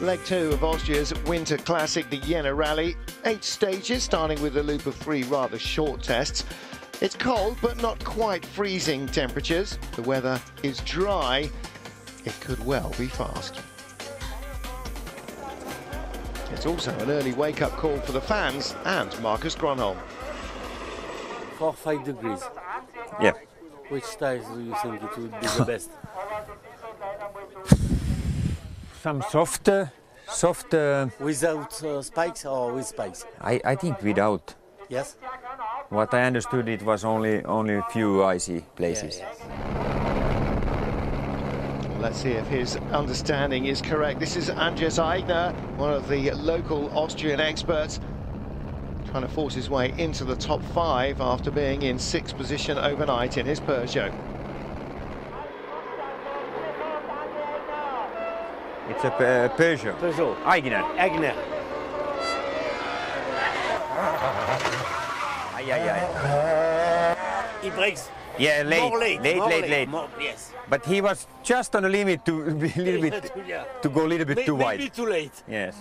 Leg 2 of Austria's winter classic, the Jannerrallye. 8 stages, starting with a loop of 3 rather short tests. It's cold, but not quite freezing temperatures. The weather is dry. It could well be fast. It's also an early wake-up call for the fans and Marcus Gronholm. 4 or 5 degrees. Yeah. Which tires do you think it would be the best? Some soft. Without spikes or with spikes? I think without. Yes. What I understood, it was only a few icy places. Yeah, yes. Let's see if his understanding is correct. This is Andreas Eigner, one of the local Austrian experts, trying to force his way into the top 5 after being in 6th position overnight in his Peugeot. It's a Peugeot. Peugeot. Eigner. Eigner. He breaks. Yeah, late. More late. Late. More, yes. But he was just on the limit to be a little bit Yeah. to go a little bit too wide. Maybe too late. Yes.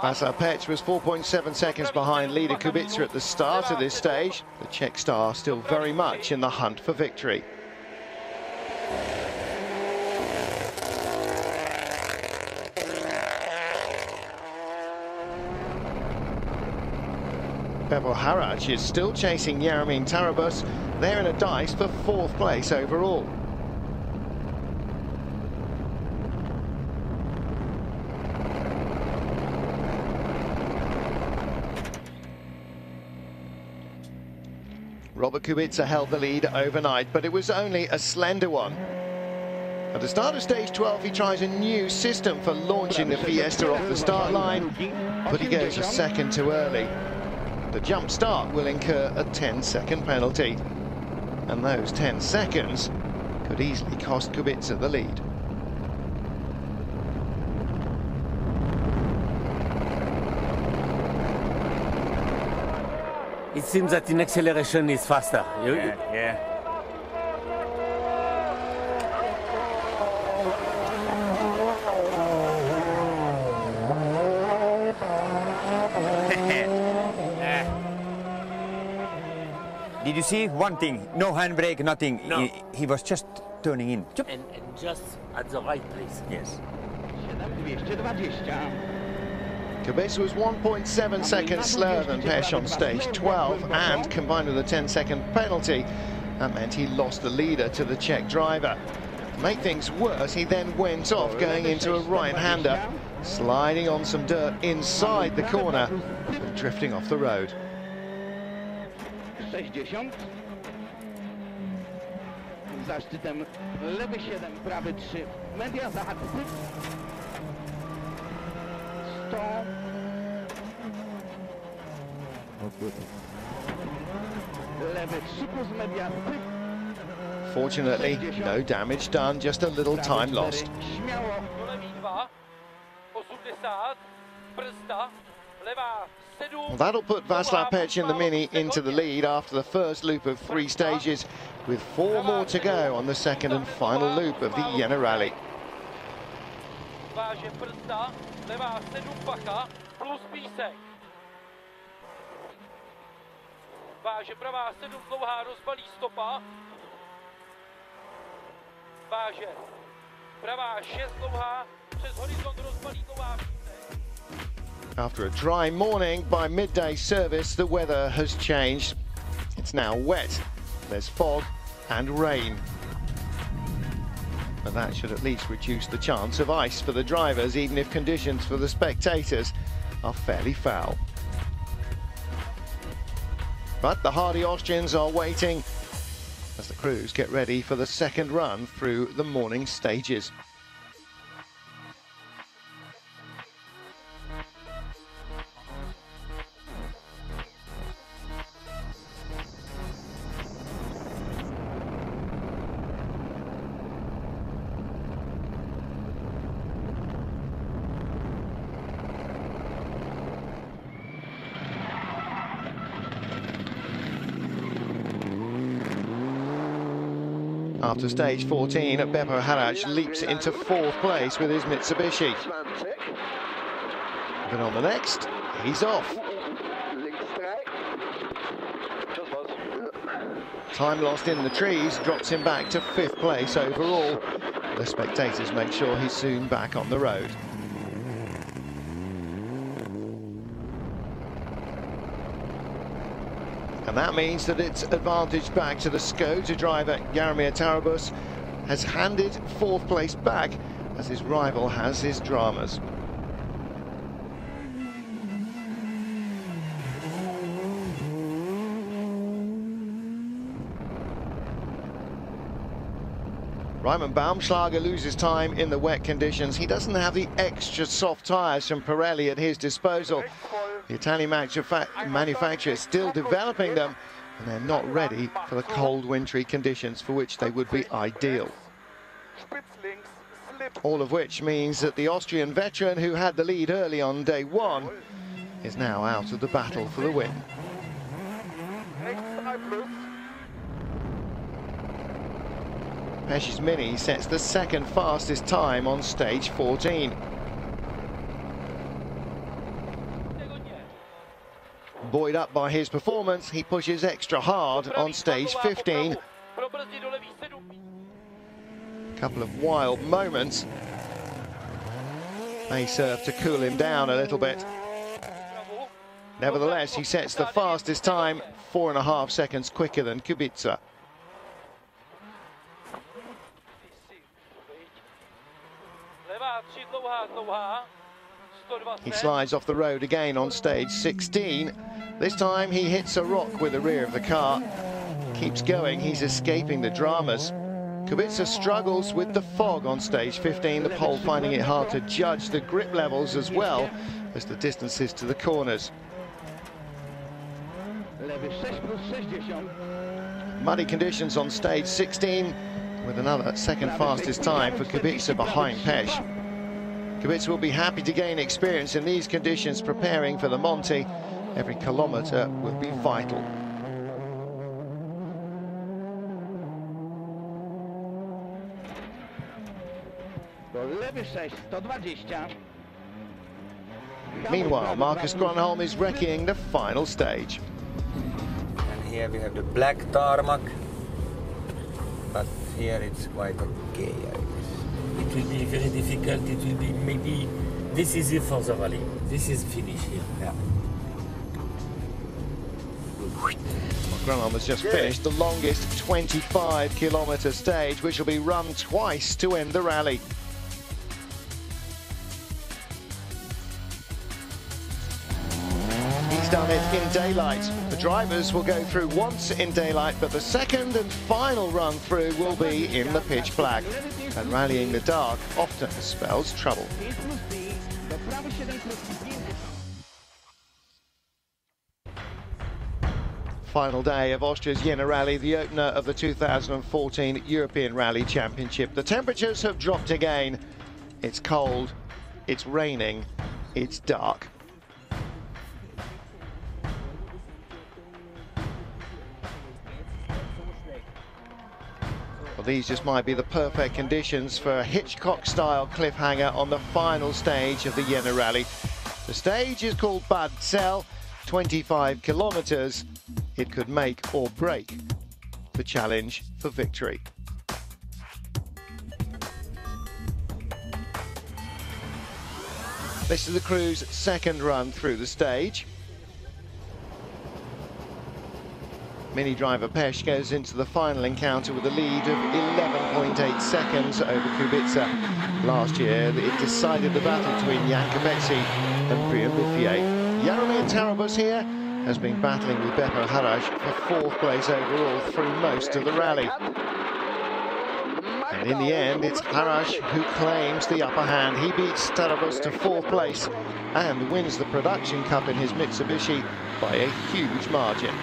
Václav Pech was 4.7 seconds behind leader Kubica at the start of this stage. The Czech star still very much in the hunt for victory. Pavel Harac is still chasing Jaromír Tarabus. They're in a dice for 4th place overall. Robert Kubica held the lead overnight, but it was only a slender one. At the start of stage 12, he tries a new system for launching the Fiesta off the start line, but he goes a second too early. The jump start will incur a 10-second penalty, and those 10 seconds could easily cost Kubica the lead. It seems that in acceleration is faster. Yeah. Did you see one thing? No handbrake, nothing. No. He was just turning in. And just at the right place. Yes. Kubica was 1.7 seconds slower than Pech on stage 12, and combined with a 10-second penalty, that meant he lost the leader to the Czech driver. To make things worse, he then went off going into a right-hander, sliding on some dirt inside the corner and drifting off the road. 60. Za szczytem lewy 7, prawy 3. Media zahaczy. 100. Lewy 3 plus media. Fortunately, no damage done, just a little time lost. Śmiało. Well, that'll put Václav Pech in the Mini into the lead after the first loop of 3 stages, with 4 more to go on the second and final loop of the Jannerrallye. After a dry morning, by midday service, the weather has changed. It's now wet. There's fog and rain. But that should at least reduce the chance of ice for the drivers, even if conditions for the spectators are fairly foul. But the hardy Austrians are waiting as the crews get ready for the second run through the morning stages. After stage 14, Beppo Haraj leaps into 4th place with his Mitsubishi. But on the next, he's off. Time lost in the trees drops him back to 5th place overall. The spectators make sure he's soon back on the road. And that means that it's advantage back to the Skoda driver. Jaromir Tarabus has handed 4th place back as his rival has his dramas. Raimund Baumschlager loses time in the wet conditions. He doesn't have the extra soft tyres from Pirelli at his disposal. The Italian manufacturer is still developing them, and they're not ready for the cold, wintry conditions for which they would be ideal. All of which means that the Austrian veteran, who had the lead early on day 1, is now out of the battle for the win. Pesch's Mini sets the 2nd fastest time on stage 14. Buoyed up by his performance, he pushes extra hard on stage 15. A couple of wild moments may serve to cool him down a little bit. Nevertheless, he sets the fastest time, 4.5 seconds quicker than Kubica. He slides off the road again on stage 16. This time he hits a rock with the rear of the car. Keeps going, he's escaping the dramas. Kubica struggles with the fog on stage 15, the pole finding it hard to judge the grip levels as well as the distances to the corners. Muddy conditions on stage 16 with another 2nd fastest time for Kubica behind Pesch. Kubica will be happy to gain experience in these conditions preparing for the Monte. Every kilometre will be vital. Meanwhile, Marcus Gronholm is wrecking the final stage. And here we have the black tarmac, but here it's quite okay, I guess. It will be very difficult. It will be maybe this is it for the rally. This is finish here. Yeah. Gronholm has just finished the longest 25-kilometre stage, which will be run twice to end the rally. He's done it in daylight. The drivers will go through once in daylight, but the second and final run through will be in the pitch black. And rallying the dark often spells trouble. Final day of Austria's Jannerrallye, the opener of the 2014 European Rally Championship. The temperatures have dropped again. It's cold, it's raining, it's dark. Well, these just might be the perfect conditions for a Hitchcock-style cliffhanger on the final stage of the Jannerrallye. The stage is called Bad Zell, 25 kilometres. It could make or break the challenge for victory. This is the crew's 2nd run through the stage. Mini driver Pesch goes into the final encounter with a lead of 11.8 seconds over Kubica. Last year, it decided the battle between Jan Capezzi and Brian Bouffier. Jaromir Tarabus here has been battling with Beppo Haraj for 4th place overall through most of the rally. And in the end, it's Haraj who claims the upper hand. He beats Tarabus to 4th place and wins the Production Cup in his Mitsubishi by a huge margin.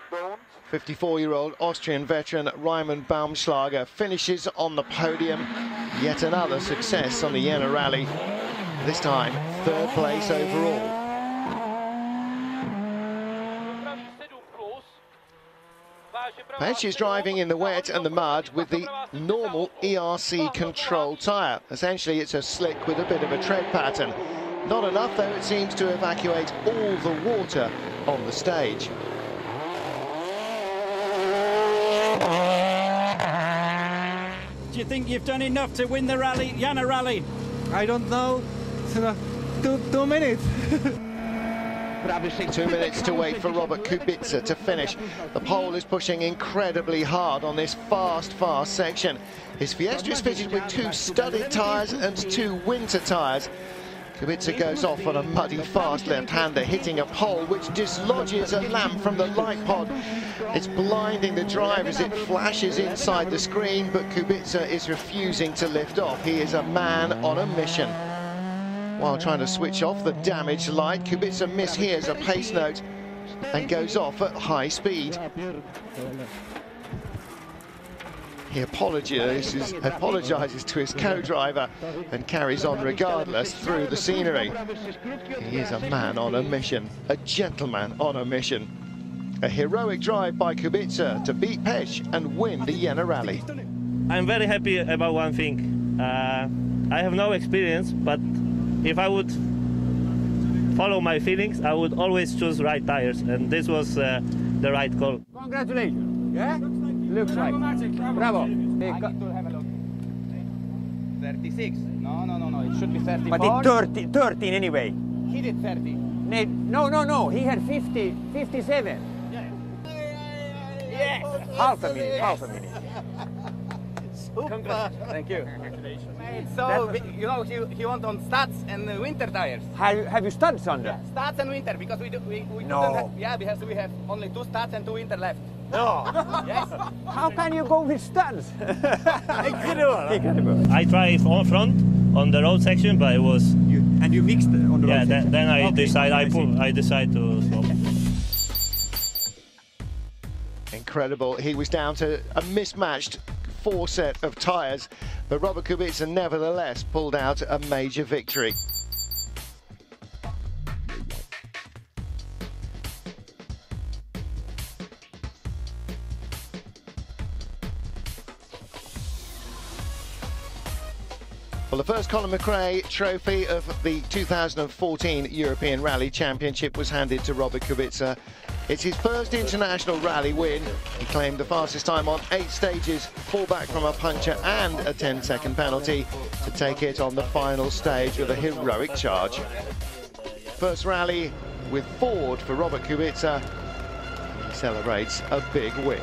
Don't. 54-year-old Austrian veteran Raimund Baumschlager finishes on the podium. Yet another success on the Jannerrallye. this time 3rd place overall. Pech is driving in the wet and the mud with the normal ERC control tyre. Essentially, it's a slick with a bit of a tread pattern. Not enough, though, it seems, to evacuate all the water on the stage. Do you think you've done enough to win the rally, Jannerrallye? I don't know. 2 minutes. 2 minutes to wait for Robert Kubica to finish. The pole is pushing incredibly hard on this fast section. His Fiesta is fitted with 2 studded tyres and 2 winter tyres. Kubica goes off on a muddy, fast left-hander, hitting a pole which dislodges a lamp from the light pod. It's blinding the driver as it flashes inside the screen, but Kubica is refusing to lift off. He is a man on a mission. While trying to switch off the damaged light, Kubica mishears a pace note and goes off at high speed. He apologizes to his co-driver and carries on regardless through the scenery. He is a man on a mission, a gentleman on a mission. A heroic drive by Kubica to beat Pech and win the Jannerrallye. I'm very happy about one thing. I have no experience, but if I would follow my feelings, I would always choose right tires, and this was the right call. Congratulations. Yeah? Looks like. Bravo. I need to have a look. 36. No. It should be 34. But it's 13 anyway. He did 30. No. He had 57. Yeah. Yes. Half a minute. Super. Thank you. Congratulations. So, you know, he went on studs and winter tires. Have you studs on there? Studs and winter, because we No. couldn't have, yeah, because we have only 2 studs and 2 winter left. No. Yes. How can you go with studs? Incredible. I drive on front on the road section, but it was. And you mixed on the road. Yeah, then I decide to stop. Incredible. He was down to a mismatched 4 set of tyres, but Robert Kubica nevertheless pulled out a major victory. Well, the first Colin McRae trophy of the 2014 European Rally Championship was handed to Robert Kubica. It's his first international rally win. He claimed the fastest time on 8 stages, fallback from a puncture and a 10-second penalty to take it on the final stage with a heroic charge. First rally with Ford for Robert Kubica. He celebrates a big win.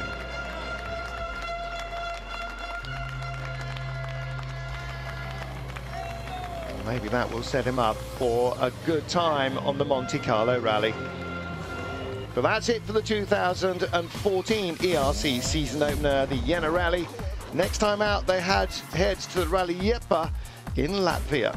Maybe that will set him up for a good time on the Monte Carlo rally. But that's it for the 2014 ERC season opener, the Jannerrallye. Next time out, they head to the Rally Liepa in Latvia.